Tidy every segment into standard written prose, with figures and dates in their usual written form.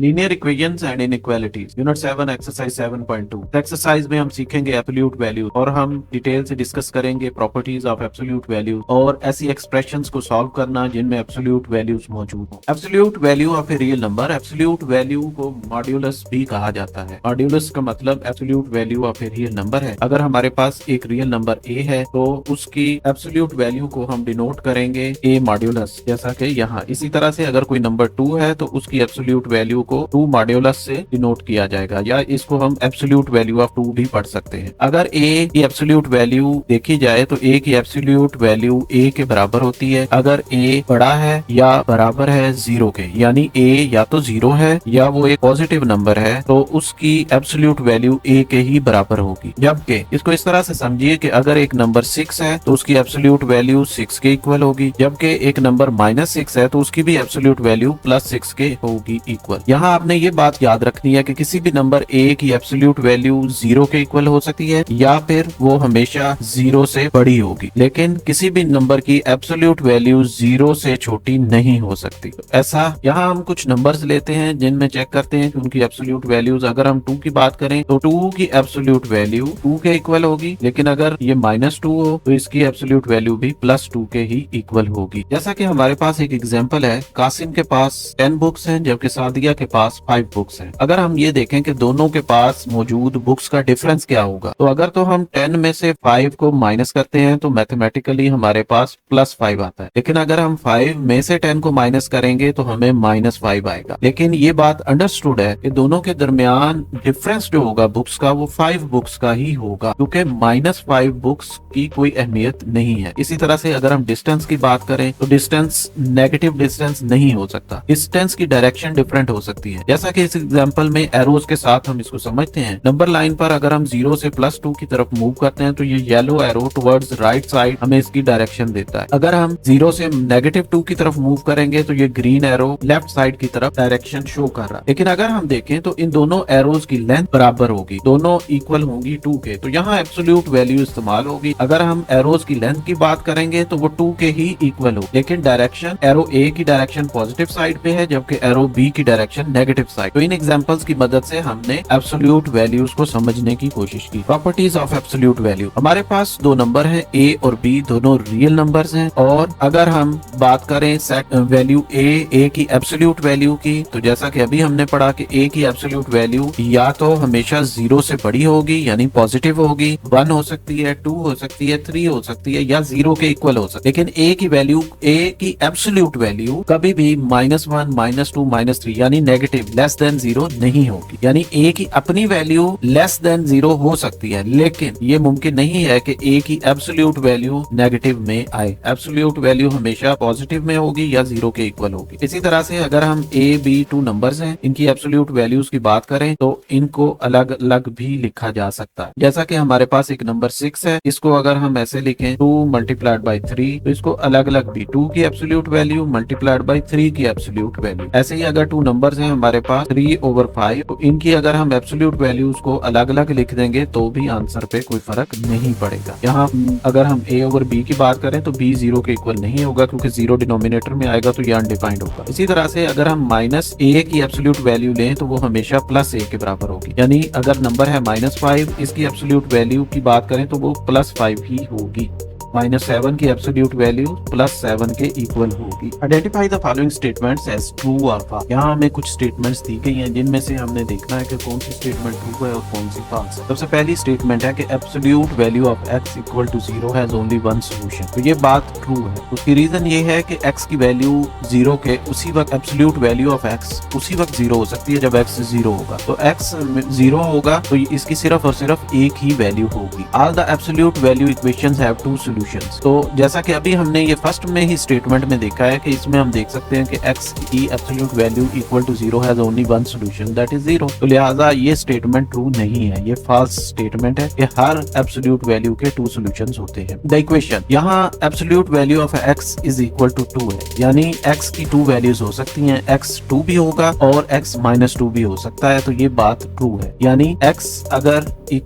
Linear equations and inequalities, unit 7 exercise 7.2। Exercise में हम सीखेंगे एब्सोल्यूट वैल्यू और हम डिटेल से डिस्कस करेंगे प्रॉपर्टीज ऑफ एब्सोल्यूट वैल्यू और ऐसी एक्सप्रेशंस को सॉल्व करना जिनमें एब्सोल्यूट वैल्यूज मौजूद हो। Absolute value of a real number, absolute value को मॉड्यूलस भी कहा जाता है। मॉड्यूलस का मतलब absolute value of a real number है। अगर हमारे पास एक रियल नंबर ए है तो उसकी एब्सोल्यूट वैल्यू को हम डिनोट करेंगे ए मॉड्यूलस, जैसा कि यहाँ। इसी तरह से अगर कोई नंबर 2 है तो उसकी एब्सोल्यूट वैल्यू को 2 मॉड्यूलस से डिनोट किया जाएगा, या इसको हम एब्सोल्यूट वैल्यू ऑफ 2 भी पढ़ सकते हैं। अगर ए की एब्सोल्यूट वैल्यू देखी जाए तो ए की एब्सोल्यूट वैल्यू ए के बराबर होती है अगर ए बड़ा है या बराबर है 0 के, यानी ए या तो 0 है या वो एक पॉजिटिव नंबर है तो उसकी एब्सोल्यूट वैल्यू ए के ही बराबर होगी। जबकि इसको इस तरह से समझिए कि अगर एक नंबर 6 है तो उसकी एब्सोल्यूट वैल्यू 6 के इक्वल होगी, जबकि एक नंबर -6 है तो उसकी भी एब्सोल्यूट वैल्यू +6 के होगी इक्वल। यहाँ आपने ये बात याद रखनी है कि किसी भी नंबर ए की एब्सोल्यूट वैल्यू 0 के इक्वल हो सकती है या फिर वो हमेशा 0 से बड़ी होगी, लेकिन किसी भी नंबर की एब्सोल्यूट वैल्यू 0 से छोटी नहीं हो सकती। ऐसा यहाँ हम कुछ नंबर्स लेते हैं जिनमें चेक करते हैं कि उनकी एब्सोल्यूट वैल्यूज। अगर हम 2 की बात करें तो 2 की एब्सोल्यूट वैल्यू 2 के इक्वल होगी, लेकिन अगर ये -2 हो तो इसकी एब्सोल्यूट वैल्यू भी +2 के ही इक्वल होगी। जैसा कि हमारे पास एक एग्जांपल है, कासिम के पास 10 बुक्स हैं जबकि सादिया के पास 5 बुक्स हैं। अगर हम ये देखें कि दोनों के पास मौजूद बुक्स का डिफरेंस क्या होगा, तो अगर तो हम 10 में से 5 को माइनस करते हैं तो मैथमेटिकली हमारे पास +5 आता है, लेकिन अगर हम 5 में से 10 को माइनस करेंगे तो हमें -5 आएगा। लेकिन ये बात अंडरस्टूड है कि दोनों के दरमियान डिफरेंस जो होगा बुक्स का वो 5 बुक्स का ही होगा, क्योंकि -5 बुक्स की कोई अहमियत नहीं है। इसी तरह से अगर हम डिस्टेंस की बात करें तो डिस्टेंस नेगेटिव डिस्टेंस नहीं हो सकता, डिस्टेंस की डायरेक्शन डिफरेंट हो सकती है। जैसा कि इस एग्जांपल में एरोज के साथ हम इसको समझते हैं। नंबर लाइन पर अगर हम 0 से +2 की तरफ मूव करते हैं तो ये yellow arrow towards right side हमें इसकी डायरेक्शन देता है। अगर हम 0 से -2 की तरफ मूव करेंगे तो ये ग्रीन एरो लेफ्ट साइड की तरफ डायरेक्शन शो कर रहा है। लेकिन अगर हम देखें तो इन दोनों एरोज की लेंथ बराबर होगी, दोनों इक्वल होंगी 2 के, तो यहाँ एब्सोल्यूट वैल्यू इस्तेमाल होगी। अगर हम एरोज की लेंथ की बात करेंगे तो वो 2 के ही इक्वल हो, लेकिन डायरेक्शन एरो ए की डायरेक्शन पॉजिटिव साइड पे है जबकि एरो बी की डायरेक्शन नेगेटिव साइड। तो इन एग्जांपल्स की मदद से हमने एब्सोल्यूट वैल्यूज को समझने की कोशिश की। प्रॉपर्टीज ऑफ एब्सोल्यूट वैल्यू, हमारे पास 2 नंबर हैं ए और बी, दोनों रियल नंबर्स हैं। और अगर हम बात करें सेट वैल्यू ए की एब्सोल्यूट वैल्यू की, तो जैसा कि अभी हमने पढ़ा कि ए की एब्सोल्यूट वैल्यू या तो हमेशा 0 से बड़ी होगी यानी पॉजिटिव होगी, 1 हो सकती है, 2 हो सकती है, 3 हो सकती है या 0 के इक्वल हो सकती है। लेकिन ए की एब्सोल्यूट वैल्यू कभी भी -1, -2, -3 यानी नेगेटिव लेस देन 0 नहीं होगी। यानी ए की अपनी वैल्यू लेस देन 0 हो सकती है, लेकिन ये मुमकिन नहीं है कि ए की एब्सोल्यूट वैल्यू नेगेटिव में आए। एब्सोल्यूट वैल्यू हमेशा पॉजिटिव में होगी या 0 के इक्वल होगी। इसी तरह से अगर हम ए बी 2 नंबर्स हैं, इनकी एब्सोल्यूट वैल्यूज की बात करें तो इनको अलग अलग भी लिखा जा सकता है। जैसा कि हमारे पास एक नंबर 6 है, इसको अगर हम ऐसे लिखें 2 × 3, तो इसको अलग अलग भी 2 की एब्सोल्यूट वैल्यू × 3 की एब्सोल्यूट वैल्यू। ऐसे ही अगर 2 नंबर्स हैं हमारे पास 3/5, तो इनकी अगर हम एब्सोल्यूट वैल्यूज को अलग अलग लिख देंगे तो भी आंसर पे कोई फर्क नहीं पड़ेगा। यहाँ अगर हम a/b की बात करें तो b 0 के इक्वल नहीं होगा, क्योंकि 0 डिनोमिनेटर में आएगा तो ये अनडिफाइंड होगा। इसी तरह से अगर हम -a की एब्सोल्यूट वैल्यू लें तो वो हमेशा +a के बराबर होगी। यानी अगर नंबर है -5, इसकी एब्सोल्यूट वैल्यू की बात करें तो वो +5 ही होगी। -7 की एब्सोल्यूट वैल्यू +7 के इक्वल होगी। Identify the following statements as true और फॉल्स। यहाँ हमें कुछ स्टेटमेंट्स दी गई हैं जिनमें से हमने देखना है कि कौन सी स्टेटमेंट ट्रू है और कौन सी फॉल्स है। सबसे पहली स्टेटमेंट है कि absolute value of x = 0 has only one solution. तो ये बात ट्रू है। उसकी रीजन ये है कि x की वैल्यू 0 के उसी वक्त एब्सोल्यूट वैल्यू ऑफ x उसी वक्त 0 हो सकती है जब x 0 होगा। तो x 0 होगा तो इसकी सिर्फ और सिर्फ एक ही वैल्यू होगी। All the absolute value equations have 2 solutions. तो जैसा कि अभी हमने ये फर्स्ट में ही स्टेटमेंट में देखा है कि इसमें हम देख सकते हैं कि x की absolute value = 0 has only one solution that is 0। तो लिहाजा ये स्टेटमेंट ट्रू नहीं है, ये फॉल्स स्टेटमेंट है कि हर एब्सोल्यूट वैल्यू के 2 सॉल्यूशंस होते हैं। द इक्वेशन, यहाँ एब्सोल्यूट वैल्यू ऑफ x = 2 है, यानी x की 2 वैल्यूज हो सकती हैं, x 2 भी होगा और x -2 भी हो सकता है। तो ये बात ट्रू है, यानी x अगर =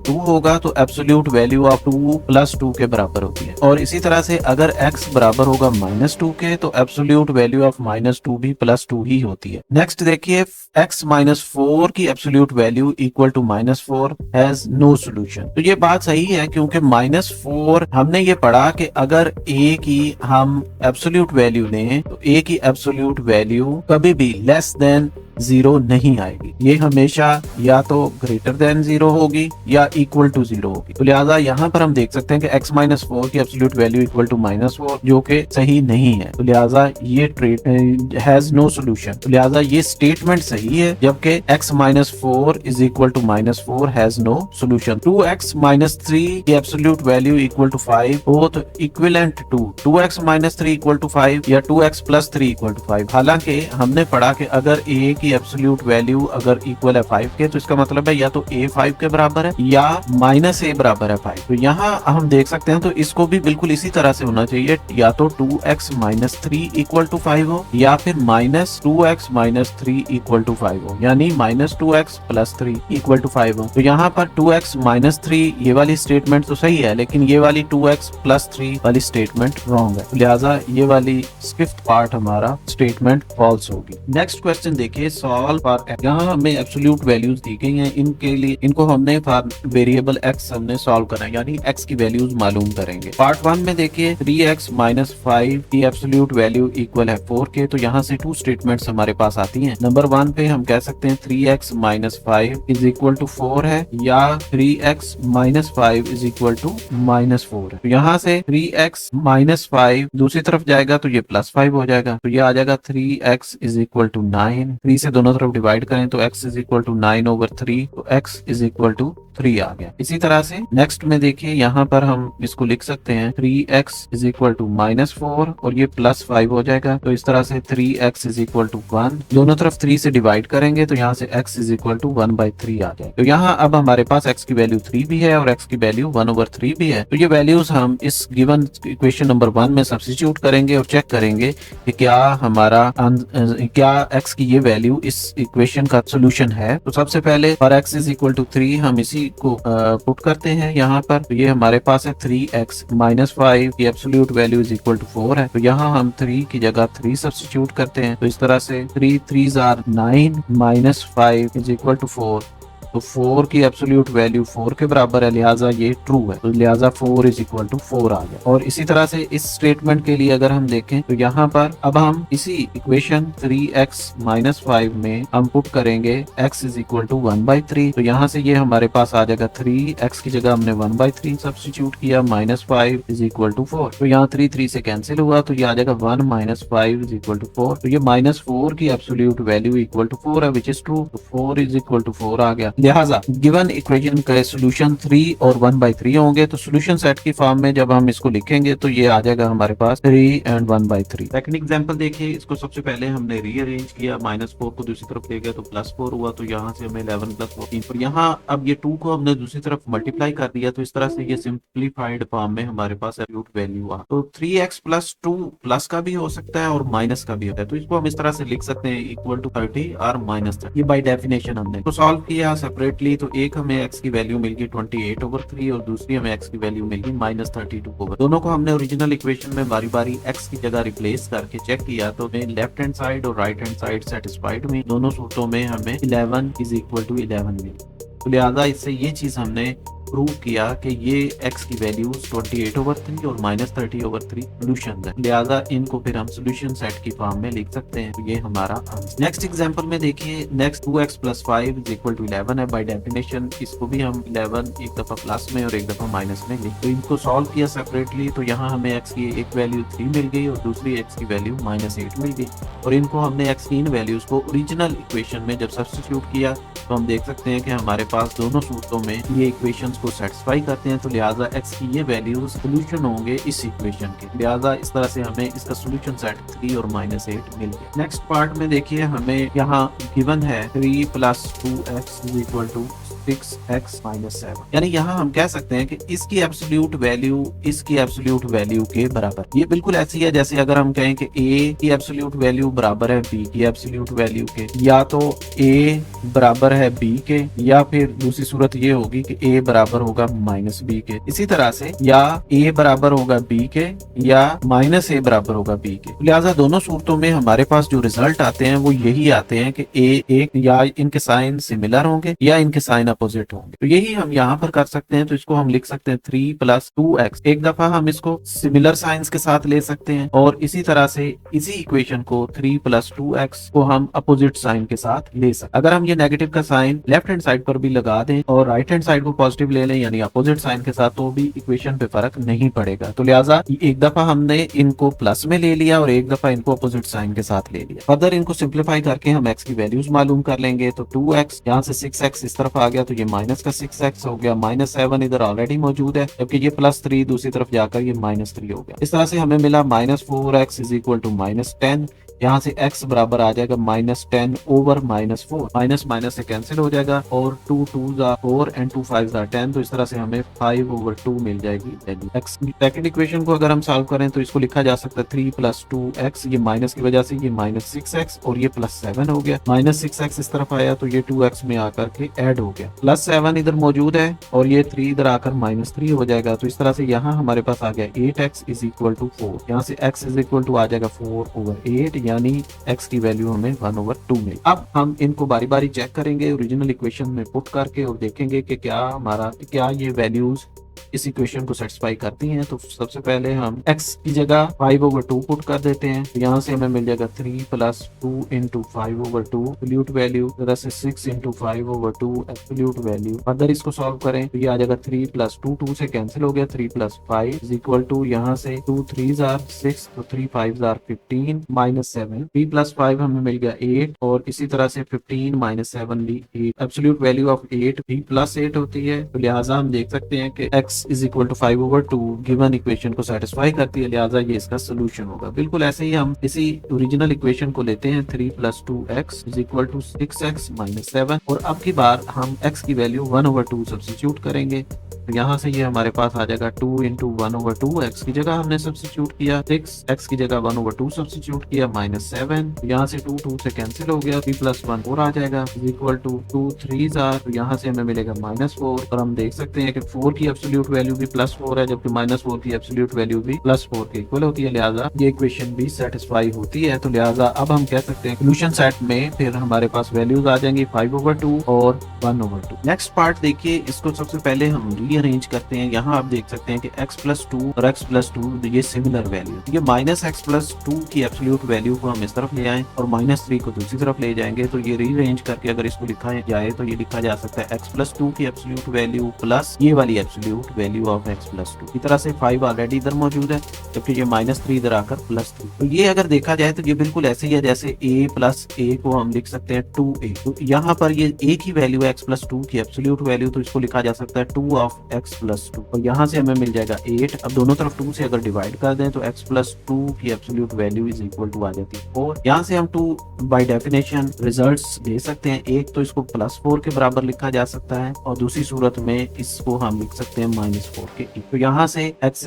2 होगा तो एब्सोल्यूट वैल्यू ऑफ 2 + 2 के बराबर होती है। और इसी तरह से अगर x बराबर होगा -2 के तो एब्सोल्यूट वैल्यू ऑफ -2 भी +2 ही होती है। नेक्स्ट देखिए x -4 की absolute value equal to -4 has no solution. तो ये बात सही है क्योंकि -4 हमने ये पढ़ा कि अगर a की हम एब्सोल्यूट वैल्यू लें तो a की एब्सोल्यूट वैल्यू कभी भी लेस देन 0 नहीं आएगी, ये हमेशा या तो ग्रेटर देन 0 होगी या इक्वल टू 0 होगी। तो लिहाजा यहाँ पर हम देख सकते हैं कि x -4 की एब्सोल्यूट वैल्यू इक्वल टू -4 जो कि सही नहीं है। तो लिहाजा ये ट्रेड हैज नो सोल्यूशन। तो लिहाजा ये स्टेटमेंट सही है, जबकि x -4 is equal to -4 has no solution. 2x -3 की absolute value equal to 5 both equivalent to 2x -3 equal to 5 या 2x + 3 इक्वल टू 5। हालांकि हमने पढ़ा कि अगर a की एब्सोल्यूट वैल्यू अगर इक्वल है 5 के तो इसका मतलब है या तो a 5 के बराबर है या -a बराबर है 5। तो यहाँ हम देख सकते हैं तो इसको भी बिल्कुल इसी तरह से होना चाहिए, या तो 2x -3 इक्वल टू 5 हो या फिर -2x -3 इक्वल टू 5 हो, यानी -2x + 3 इक्वल टू 5 हो। तो यहाँ पर 2x -3 ये वाली स्टेटमेंट तो सही है, लेकिन ये वाली 2x + 3 वाली स्टेटमेंट रॉन्ग है। लिहाजा ये वाली फिफ्थ पार्ट हमारा स्टेटमेंट फॉल्स होगी। नेक्स्ट क्वेश्चन देखिए, सॉल्व फॉर x। यहाँ हमें एब्सोल्यूट वैल्यूज दी गई हैं, इनके लिए इनको हमने फॉर वेरिएबल x हमने सॉल्व करना है, यानी x की वैल्यूज मालूम करेंगे। पार्ट 1 में देखिए 3x - 5 की एब्सोल्यूट वैल्यू इक्वल है 4 के। तो यहाँ से 2 स्टेटमेंट्स हमारे पास आती हैं। नंबर 1 पे हम कह सकते हैं 3x - 5 इज इक्वल टू 4 है, या 3x - 5 इज इक्वल टू -4 है। तो यहाँ से 3x - 5 दूसरी तरफ जाएगा तो ये +5 हो जाएगा, तो ये आ जाएगा 3x इज इक्वल टू 9। 3 से दोनों तरफ डिवाइड करें तो x इज इक्वल टू 9/3, तो x इज इक्वल टू 3 आ गया। इसी तरह से नेक्स्ट में देखिए यहाँ पर हम इसको लिख सकते हैं 3x इज इक्वल टू -4 और ये +5 हो जाएगा। तो इस तरह से 3x इज इक्वल टू 1, दोनों तरफ 3 से डिवाइड करेंगे तो यहाँ से x इज इक्वल टू 1/3 आ जाए। तो यहाँ अब हमारे पास x की वैल्यू 3 भी है और x की वैल्यू 1/3 भी है। तो ये वैल्यूज हम इस गिवन इक्वेशन नंबर 1 में सब्स्टिट्यूट करेंगे और चेक करेंगे कि क्या हमारा क्या x की ये वैल्यू इस इक्वेशन का सोल्यूशन है। तो सबसे पहले for x is equal to 3 हम इसी को पुट करते हैं यहाँ पर। तो ये हमारे पास है 3x - 5 की absolute value is equal to 4 है। तो यहाँ हम 3 की जगह 3 सब्स्टिट्यूट करते हैं। तो इस तरह से 3 3s are 9 - 5 is equal to 4। तो 4 की एब्सोल्यूट वैल्यू 4 के बराबर है, लिहाजा ये ट्रू है। तो लिहाजा 4 इज इक्वल टू 4 आ गया। और इसी तरह से इस स्टेटमेंट के लिए अगर हम देखें तो यहाँ पर अब हम इसी इक्वेशन 3x - 5 में हम पुट करेंगे x इज इक्वल टू 1/3। तो यहाँ से ये हमारे पास आ जाएगा 3x की जगह हमने 1/3 सब्स्टिट्यूट किया, -5 इज इक्वल टू 4। तो यहाँ 3 3 से कैंसिल हुआ तो ये आ जाएगा 1 - 5 इज इक्वल टू 4। तो ये -4 की एब्सोल्यूट वैल्यू इक्वल टू 4 है, विच इज ट्रू। तो 4 इज इक्वल टू 4 आ गया। लिहाजा गिवन इक्वेशन के सोल्यूशन 3 और 1/3 होंगे। तो सोल्यूशन सेट की फॉर्म में जब हम इसको लिखेंगे तो ये आ जाएगा हमारे पास 3 और 1/3। सेकंड एग्जांपल देखिए, इसको सबसे पहले हमने रीअरेंज किया, -4 को दूसरी तरफ ले गए तो +4 हुआ। तो यहाँ से हमें 11 + 14 और यहाँ अब ये 2 को हमने दूसरी तरफ मल्टीप्लाई कर दिया। तो इस तरह से ये सिंप्लीफाइड फॉर्म में हमारे पास एब्सोल्यूट वैल्यू आ। तो 3x + 2 प्लस का भी हो सकता है और माइनस का भी होता है। तो इसको हम इस तरह से लिख सकते हैं इक्वल टू 30 और -30। ये बाय डेफिनेशन हमने तो सॉल्व किया सेपरेटली। तो एक हमें x की वैल्यू मिल गई 28/3 और दूसरी हमें x की वैल्यू मिल गई -32/। दोनों को हमने ओरिजिनल इक्वेशन में बारी बारी x की जगह रिप्लेस करके चेक किया तो हमें लेफ्ट हैंड साइड और राइट हैंड साइड सेटिस्फाइड हुई। दोनों सूत्रों में हमें 11 इज इक्वल टू 11 मिली। तो लिहाजा इससे ये चीज हमने प्रूव किया कि ये x की वैल्यूज 28/3 और -30/3 सोल्यूशन है। लिहाजा इनको फिर हम सोल्यूशन सेट की फॉर्म में लिख सकते हैं। तो ये हमारा आंसर। नेक्स्ट एग्जांपल में देखिए, next 2x + 5 is equal to 11 है। बाय डेफिनेशन इसको भी हम 11 एक दफा प्लस में और एक दफा माइनस में लिख। तो इनको सॉल्व किया सेपरेटली। तो यहाँ हमें x की एक वैल्यू 3 मिल गई और दूसरी x की वैल्यू -8 मिल गई। और इनको हमने x की इन वैल्यूज को ओरिजिनल इक्वेशन में जब सब्स्टिट्यूट किया तो हम देख सकते हैं कि हमारे पास दोनों सूत्रों में ये इक्वेशंस को सेटिस्फाई करते हैं। तो लिहाजा x की ये वैल्यूज सोल्यूशन होंगे इस इक्वेशन के। लिहाजा इस तरह से हमें इसका सोल्यूशन सेट 3 और -8 मिल गया। नेक्स्ट पार्ट में देखिए, हमें यहाँ गिवन है 3 + 2x is equal to 6x-7। यानी यहाँ हम कह सकते हैं कि इसकी एब्सोल्यूट वैल्यू इसकी एब्सोल्यूट वैल्यू के बराबर। ये बिल्कुल ऐसी है जैसे अगर हम कहें कि a की एब्सोल्यूट वैल्यू बराबर है b की एब्सोल्यूट वैल्यू के, या तो a बराबर है b के, या फिर दूसरी सूरत ये होगी कि a बराबर होगा माइनस b के। इसी तरह से या a बराबर होगा b के या माइनस a बराबर होगा b के। लिहाजा दोनों सूरतों में हमारे पास जो रिजल्ट आते हैं वो यही आते हैं कि a एक या इनके साइन सिमिलर होंगे या इनके साइन अपोजिट होंगे। तो यही हम यहाँ पर कर सकते हैं। तो इसको हम लिख सकते हैं 3 + 2x। एक दफा हम इसको सिमिलर साइंस के साथ ले सकते हैं और इसी तरह से इसी इक्वेशन को 3 + 2x को हम अपोजिट साइन के साथ ले सकते हैं। अगर हम ये नेगेटिव का साइन लेफ्ट हैंड साइड पर भी लगा दें और राइट हैंड साइड को पॉजिटिव ले लें यानी अपोजिट साइन के साथ, तो भी इक्वेशन पे फर्क नहीं पड़ेगा। तो लिहाजा एक दफा हमने इनको प्लस में ले लिया और एक दफा इनको अपोजिट साइन के साथ ले लिया। फर्दर इनको सिंप्लीफाई करके हम x की वैल्यूज मालूम कर लेंगे। तो 2x यहाँ से 6x इस तरफ आ गया तो ये माइनस का 6x हो गया, -7 इधर ऑलरेडी मौजूद है, जबकि ये +3 दूसरी तरफ जाकर ये -3 हो गया। इस तरह से हमें मिला -4x = -10। यहाँ से x बराबर आ जाएगा -10 ओवर -4, माइनस माइनस से कैंसिल हो जाएगा और 2 2s are 4 and 2 5s are 10। तो इस तरह से हमें 5/2 मिल जाएगी वैल्यू x। सेकंड इक्वेशन को अगर हम सॉल्व करें तो इसको लिखा जा सकता है 3 + 2x, ये माइनस की वजह से ये -6x और ये +7 हो गया। -6x इस तरफ आया तो ये 2x में आकर के ऐड हो गया, +7 इधर मौजूद है और ये 3 इधर आकर -3 हो जाएगा। तो इस तरह से यहाँ हमारे पास आ गया 8x = 4। यहाँ से x आ जाएगा 4/8 यानी x की वैल्यू हमें 1/2 मिली। अब हम इनको बारी बारी चेक करेंगे ओरिजिनल इक्वेशन में पुट करके और देखेंगे कि क्या ये वैल्यूज इस इक्वेशन को सेटिस्फाई करती हैं। तो सबसे पहले हम x की जगह 5/2 पुट कर देते हैं। तो यहाँ से हमें मिल जाएगा 3 + 2 × 5/2 एब्सोल्यूट वैल्यू, तरह से 6 × 5/2 एब्सोल्यूट वैल्यू। अगर इसको सॉल्व करें तो ये आ जाएगा 3 + 2, 2 से कैंसिल हो गया, 3 + 5 = यहाँ से 2 3s are 6 तो 3 5s are 15 -7। 3 + 5 हमें मिल गया 8 और इसी तरह से 15 - 7 भी 8। एब्सोल्यूट वैल्यू ऑफ 8 भी +8 होती है। तो लिहाजा हम देख सकते हैं कि x = 5/2 गिवन इक्वेशन को सेटिस्फाई करती है, लिहाजा ये इसका सोल्यूशन होगा। बिल्कुल ऐसे ही हम इसी ओरिजिनल इक्वेशन को लेते हैं 3 + 2x = 6x - 7 और अब की बार हम x की वैल्यू 1/2 सब्स्टिट्यूट करेंगे। तो यहाँ से ये हमारे पास आ जाएगा 2 × 1/2। x की जगह हमने सब्स्टिट्यूट किया 6, x की जगह 1/2 सब्स्टिट्यूट किया -7। यहाँ से 2 2 से कैंसिल हो गया, 3 + 1 4 आ जाएगा = 2 3s are। तो यहाँ से हमें मिलेगा -4 और हम देख सकते हैं कि 4 की एब्सोल्यूट वैल्यू भी +4 है, जबकि -4 की एब्सोल्यूट वैल्यू भी +4 के इक्वल होती है, लिहाजा ये इक्वेशन भी सेटिस्फाई होती है। तो लिहाजा अब हम कह सकते हैं सोल्यूशन सेट में फिर हमारे पास वैल्यूज आ जाएंगी 5/2 और 1/2। नेक्स्ट पार्ट देखिए, इसको सबसे पहले हम रीअरेंज करते हैं। यहाँ आप देख सकते हैं कि x + 2 और x + 2 ये सिमिलर वैल्यू, ये -x + 2 की एब्सोल्यूट वैल्यू को हम इस तरफ ले आए और -3 को दूसरी तरफ ले जाएंगे। तो ये रीअरेंज करके अगर इसको लिखा जाए तो ये लिखा जा सकता है x + 2 की एब्सोल्यूट वैल्यू प्लस ये वाली एब्सोल्यूट वैल्यू ऑफ x + 2। इस तरह से 5 ऑलरेडी इधर मौजूद है, जबकि ये -3 इधर आकर +3। तो ये अगर देखा जाए तो ये बिल्कुल ऐसे ही है जैसे a + a को हम लिख सकते हैं 2a। तो यहाँ पर ये a की वैल्यू x + 2 की एब्सोल्यूट वैल्यू, तो इसको लिखा जा सकता है 2 ऑफ x + 2 और यहाँ से हमें मिल जाएगा 8। अब दोनों तरफ 2 से अगर डिवाइड कर दें तो x + 2 की एब्सोल्यूट वैल्यू = आ जाती है। और यहाँ से हम 2 बाय डेफिनेशन रिजल्ट्स दे सकते हैं। एक तो इसको +4 के बराबर लिखा जा सकता है और दूसरी सूरत में इसको हम लिख सकते हैं -4 के। तो यहाँ से x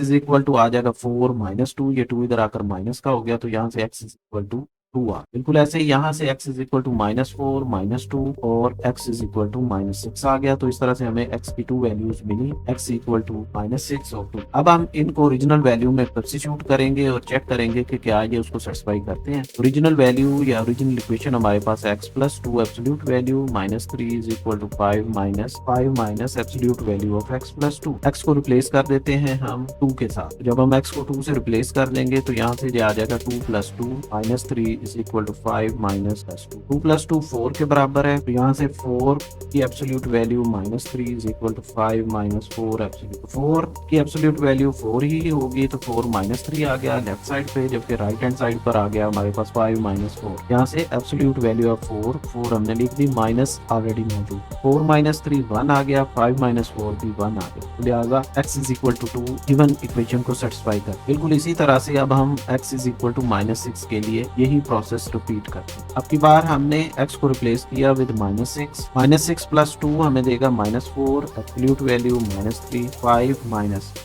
आ जाएगा 4 - 2, ये 2 इधर आकर माइनस का हो गया, तो यहाँ से x = 2 आ। बिल्कुल ऐसे ही यहाँ से x = -4 - 2 और x = -6 आ गया। तो इस तरह से हमें x की 2 वैल्यूज मिली, x = -6 और 2। अब हम इनको ओरिजिनल वैल्यू में सब्स्टिट्यूट करेंगे और चेक करेंगे कि क्या ये उसको सेटिस्फाई करते हैं। ओरिजिनल वैल्यू या ओरिजिनल इक्वेशन हमारे पास x + 2 absolute value -3 = 5 minus absolute value of x + 2। x को रिप्लेस कर देते हैं हम 2 के साथ। जब हम x को 2 से रिप्लेस कर देंगे तो यहाँ से आ जाएगा 2 + 2 -3 = 5 माइनस 2। 2 + 2 4 के बराबर है, तो यहाँ से 4 की एब्सोल्यूट वैल्यू -3 = 5 - 4 एब्सोल्यूट। 4 की एब्सोल्यूट वैल्यू 4 ही होगी, तो 4 -3 आ गया लेफ्ट साइड पे, जबकि राइट हैंड साइड पर आ गया हमारे पास 5 - 4। यहाँ से एब्सोल्यूट वैल्यू ऑफ 4 हमने लिख दी, माइनस ऑलरेडी मौजूद। 4 - 3 1 आ गया, 5 - 4 भी 1 आ गया, लिहाजा x = 2 गिवन इक्वेशन को सेटिस्फाई कर। बिल्कुल इसी तरह से अब हम x = -6 के लिए यही प्रोसेस रिपीट करते हैं। अब की बार हमने x को रिप्लेस किया विद -6, -6 प्लस 2 हमें देगा -4, एब्सोल्यूट वैल्यू -3, 5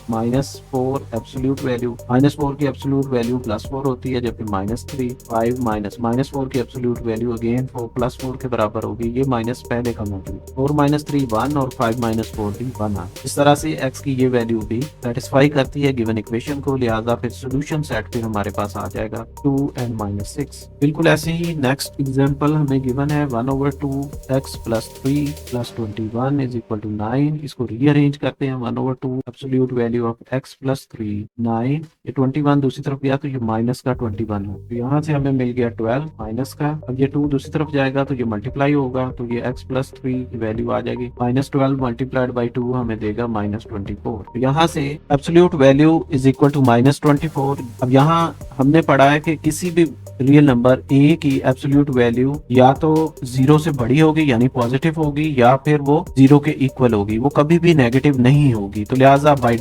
-4 एब्सोल्यूट वैल्यू, -4 की एब्सोल्यूट वैल्यू +4 होती है, जबकि -3, 5 -4 की एब्सोल्यूट वैल्यू अगेन 4 +4 के बराबर होगी। ये माइनस पहले का मौजूद, 4 -3 1 और 5 -4 भी 1 आ। इस तरह से x की ये वैल्यू भी सेटिस्फाई करती है गिवन इक्वेशन को, लिहाजा फिर सोल्यूशन सेट पे हमारे पास आ जाएगा 2 and -6। बिल्कुल ऐसे ही नेक्स्ट एग्जांपल हमें गिवन है 1/2 x + 3 + 21 = 9। इसको रीअरेंज करते हैं, 1/2 एब्सोल्यूट वैल्यू ऑफ x + 3 9, ये 21 दूसरी तरफ गया तो ये माइनस का 21 हो, तो यहाँ से हमें मिल गया 12 माइनस का। अब ये 2 दूसरी तरफ जाएगा तो ये मल्टीप्लाई होगा, तो ये x + 3 की वैल्यू आ जाएगी, -12 मल्टीप्लाइड बाई 2 हमें देगा -24। तो यहाँ से एब्सोल्यूट वैल्यू = -24। अब यहाँ हमने पढ़ा है कि किसी भी रियल नंबर a की एब्सोल्यूट वैल्यू या तो 0 से बड़ी होगी यानी पॉजिटिव होगी, या फिर वो 0 के इक्वल होगी, वो कभी भी नेगेटिव नहीं होगी। तो लिहाजा by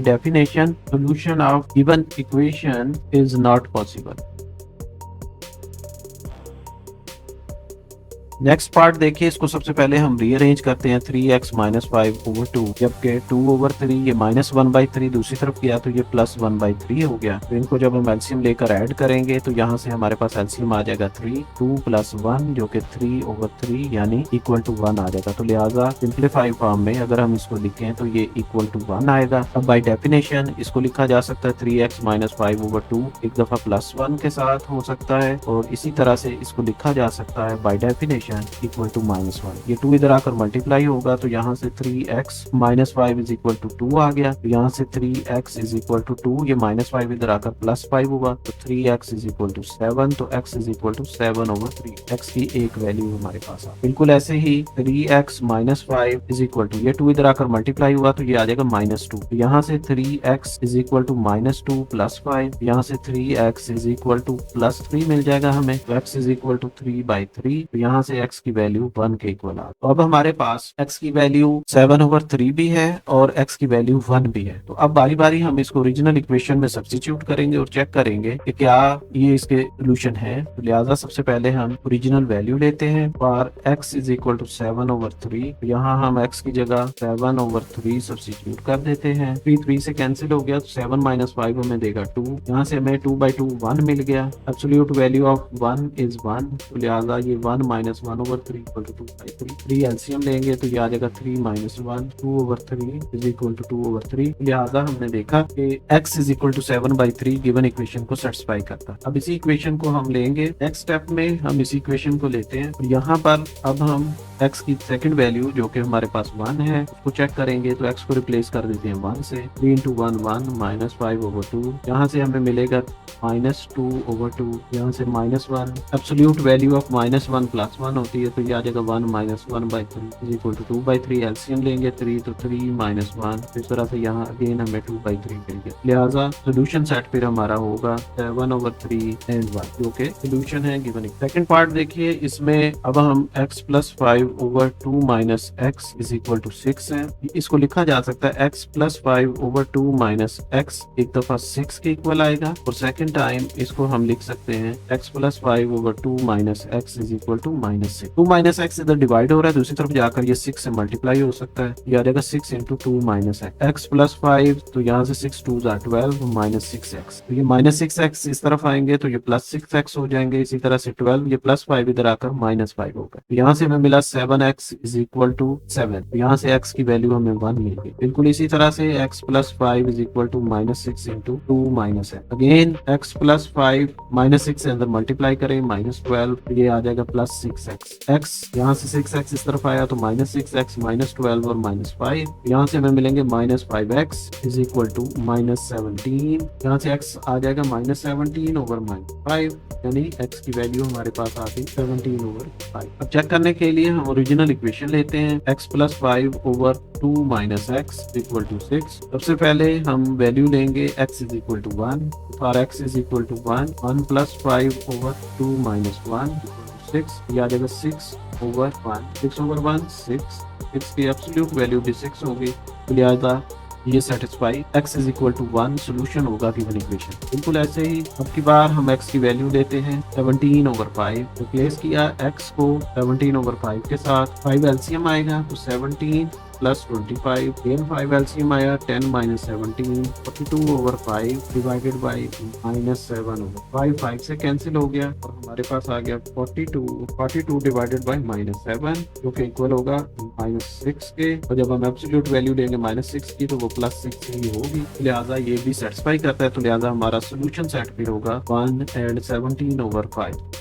definition solution of given equation is not possible. Next part देखिए, इसको सबसे पहले हम रीअरेंज करते हैं, 3x - 5/2, जबकि 2/3 ये -1/3 दूसरी तरफ गया तो ये +1/3 हो गया। तो इनको जब हम एलसीएम लेकर ऐड करेंगे तो यहाँ से हमारे पास एलसीएम आ जाएगा 3, 2 + 1 जो कि 3/3 यानी =1 आ जाएगा। तो लिहाजा सिंप्लीफाई फॉर्म में अगर हम इसको लिखें तो ये =1 आएगा। अब बाय डेफिनेशन इसको लिखा जा सकता है 3x - 5/2 एक दफा +1 के साथ हो सकता है, और इसी तरह से इसको लिखा जा सकता है बाय डेफिनेशन =-1। ये 2 इधर आकर मल्टीप्लाई होगा तो यहाँ से 3x - 5 = 2 आ गया, तो यहाँ से 3x = 2, ये -5 इधर आकर +5 हुआ तो 3x = 7, तो x = 7/3, x की एक वैल्यू हमारे पास आ। बिल्कुल ऐसे ही 3x - 5 = ये 2 इधर आकर मल्टीप्लाई हुआ तो ये आ जाएगा -2, तो यहाँ से 3x = -2 + 5, यहाँ से 3x = +3 मिल जाएगा हमें, तो x = 3/3, तो यहाँ से x की वैल्यू 1 के इक्वल आ। तो अब हमारे पास x की वैल्यू 7/3 भी है और x की वैल्यू 1 भी है। तो अब बारी बारी हम इसको ओरिजिनल इक्वेशन में सब्स्टिट्यूट करेंगे और चेक करेंगे कि क्या ये इसके सोल्यूशन है। तो लिहाजा सबसे पहले हम ओरिजिनल वैल्यू लेते हैं, फॉर x = 7/3, यहाँ हम x की जगह 7/3 सब्स्टिट्यूट कर देते हैं, 3 से कैंसिल हो गया तो 7 - 5 हमें देगा 2, यहाँ से हमें 2/2 1 मिल गया, एब्सोल्यूट वैल्यू ऑफ 1 इज 1, तो लिहाजा ये 1 - 1/3 = 2/3, 3 एलसीएम लेंगे तो ये आ जाएगा 3 - 1 2/3 = 2/3। लिहाजा हमने देखा कि x = 7/3 गिवन इक्वेशन को सेटिस्फाई करता है। अब इसी इक्वेशन को हम लेंगे, नेक्स्ट स्टेप में हम इसी इक्वेशन को लेते हैं, और यहाँ पर अब हम x की सेकंड वैल्यू जो कि हमारे पास 1 है उसको चेक करेंगे, तो x को रिप्लेस कर देते हैं 1 से, 3 × 1 1 -5/2, यहाँ से हमें मिलेगा -2/2, यहाँ से -1, एब्सोल्यूट वैल्यू ऑफ -1 + 1 होती है तो ये आ जाएगा 1 - 1/3 = 2/3, एलसीएम लेंगे 3 तो 3 - 1, इस तरह से यहाँ अगेन हमें 2/3 मिल गया। लिहाजा सोल्यूशन सेट फिर हमारा होगा 7/3 and 1 जो कि सोल्यूशन है गिवन। सेकंड पार्ट देखिए, इसमें अब हम x + 5/2 - x = 6 है, इसको लिखा जा सकता है x + 5/2 - x एक दफा 6 के इक्वल आएगा, और सेकंड टाइम इसको हम लिख सकते हैं x + 5/2 - x = -6। 2 - x इधर डिवाइड हो रहा है, दूसरी तरफ जाकर ये 6 से मल्टीप्लाई हो सकता है, ये आ जाएगा 6 × 2 - x + 5, तो यहाँ से 6 2 = 12 -6x, तो ये -6x इस तरफ आएंगे तो ये +6x हो जाएंगे, इसी तरह से 12, ये +5 इधर आकर -5 होगा, तो यहाँ से हमें मिला 7x = 7, तो यहाँ से x की वैल्यू हमें 1 मिल गई। बिल्कुल इसी तरह से x + 5 = -6 × 2 - x, अगेन x + 5 -6 से अंदर मल्टीप्लाई करें -12, ये आ जाएगा +6x, x यहाँ से 6x इस तरफ आया तो -6x -12 और -5, यहाँ से हमें मिलेंगे -5x = -17, यहाँ से x आ जाएगा -17/5, यानी x की वैल्यू हमारे पास आ गई 17/5। अब चेक करने के लिए हम ओरिजिनल इक्वेशन लेते हैं, x + 5/2 - x = 6। सबसे पहले हम वैल्यू लेंगे x = 1, फॉर x = 1 1 + 5/2 - 1 = 6, यह आ जाएगा 6/1, 6/1 6, x की एब्सोल्यूट वैल्यू भी 6 होगी, तो लिहाजा ये satisfy x is equal to 1 solution होगा गिवन इक्वेशन। बिल्कुल ऐसे ही अब की बार हम x की वैल्यू लेते हैं 17/5, रिप्लेस किया x को 17/5 के साथ, 5 एलसीएम आएगा तो 17 प्लस 25, again 5 एलसीएम आया 10 माइनस 17, 42/5 डिवाइडेड बाई -7/5, 5 से कैंसिल हो गया और हमारे पास आ गया 42 डिवाइडेड बाई -7 जो कि इक्वल होगा -6 के, और जब हम एब्सोल्यूट वैल्यू लेंगे -6 की तो वो +6 ही होगी, लिहाजा ये भी सेटिस्फाई करता है, तो लिहाजा हमारा सोल्यूशन सेट फिर होगा 1 and 17/5।